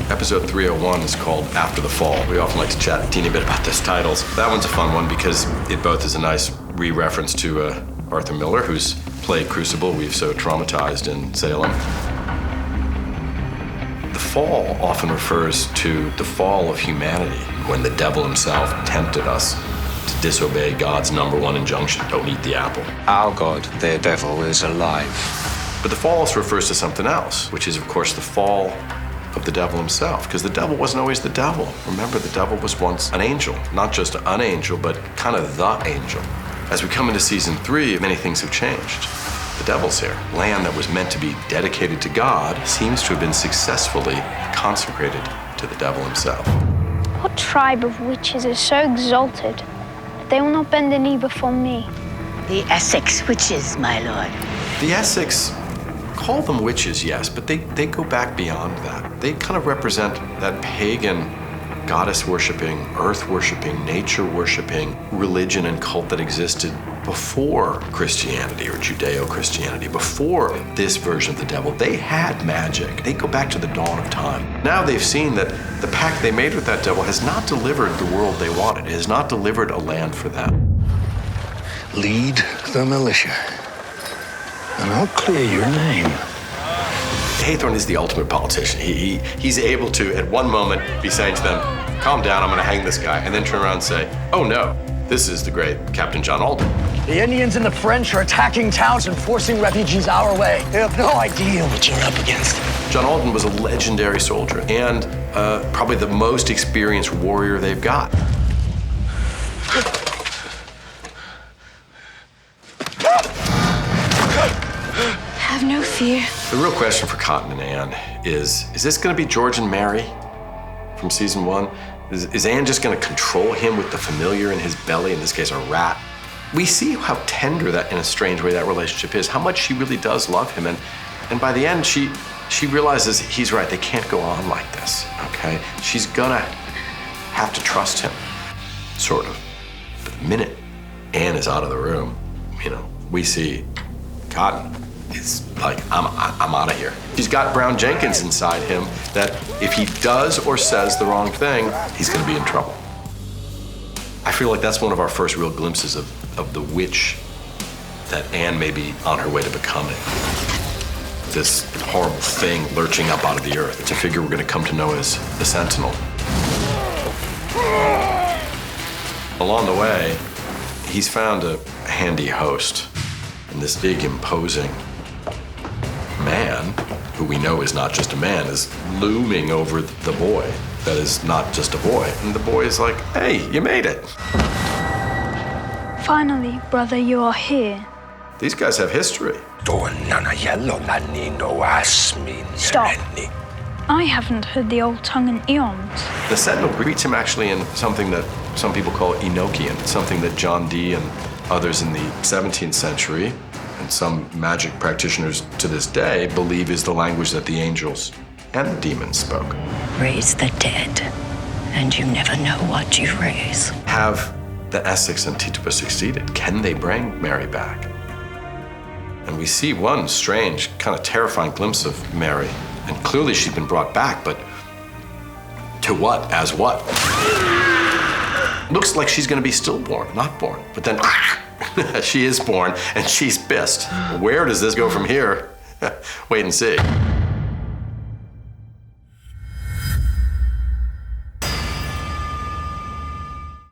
Episode 301 is called After the Fall. We often like to chat a teeny bit about those titles. That one's a fun one because it both is a nice re-reference to Arthur Miller, whose play Crucible we've so traumatized in Salem. The fall often refers to the fall of humanity, when the devil himself tempted us to disobey God's #1 injunction, don't eat the apple. Our God, their devil, is alive. But the fall also refers to something else, which is, of course, the fall of the devil himself, because the devil wasn't always the devil. Remember, the devil was once an angel, not just an angel, but kind of the angel. As we come into season 3, many things have changed. The devil's here. Land that was meant to be dedicated to God seems to have been successfully consecrated to the devil himself. What tribe of witches is so exalted that they will not bend the knee before me? The Essex witches, my lord. The Essex, call them witches, yes, but they go back beyond that. They kind of represent that pagan, goddess-worshiping, earth-worshiping, nature-worshiping religion and cult that existed before Christianity or Judeo-Christianity, before this version of the devil. They had magic. They go back to the dawn of time. Now they've seen that the pact they made with that devil has not delivered the world they wanted. It has not delivered a land for them. Lead the militia, and I'll clear your name. Haythorne is the ultimate politician. He's able to, at one moment, be saying to them, calm down, I'm gonna hang this guy, and then turn around and say, oh no, this is the great Captain John Alden. The Indians and the French are attacking towns and forcing refugees our way. They have no idea what you're up against. John Alden was a legendary soldier and probably the most experienced warrior they've got. Have no fear. The real question for Cotton and Anne is this gonna be George and Mary from season 1? Is Anne just gonna control him with the familiar in his belly, in this case a rat? We see how tender that, in a strange way, that relationship is, how much she really does love him, and by the end she realizes he's right, they can't go on like this, okay? She's gonna have to trust him, sort of. But the minute Anne is out of the room, we see Cotton is like, I'm out of here. He's got Brown Jenkins inside him that if he does or says the wrong thing, he's gonna be in trouble. I feel like that's one of our first real glimpses of the witch that Anne may be on her way to becoming. This horrible thing lurching up out of the earth. It's a figure we're gonna come to know as the Sentinel. Along the way, he's found a handy host, and this big, imposing man, who we know is not just a man, is looming over the boy that is not just a boy. And the boy is like, hey, you made it. Finally, brother, you are here. These guys have history. Stop. I haven't heard the old tongue in eons. The Sentinel greets him actually in something that some people call Enochian, something that John Dee and others in the 17th century, and some magic practitioners to this day, believe is the language that the angels and the demons spoke. Raise the dead, and you never know what you raise. Have the Essex and Tituba succeeded? Can they bring Mary back? And we see one strange, kind of terrifying glimpse of Mary. And clearly she'd been brought back, but to what? As what? Looks like she's gonna be stillborn, not born. But then she is born and she's pissed. Where does this go from here? Wait and see.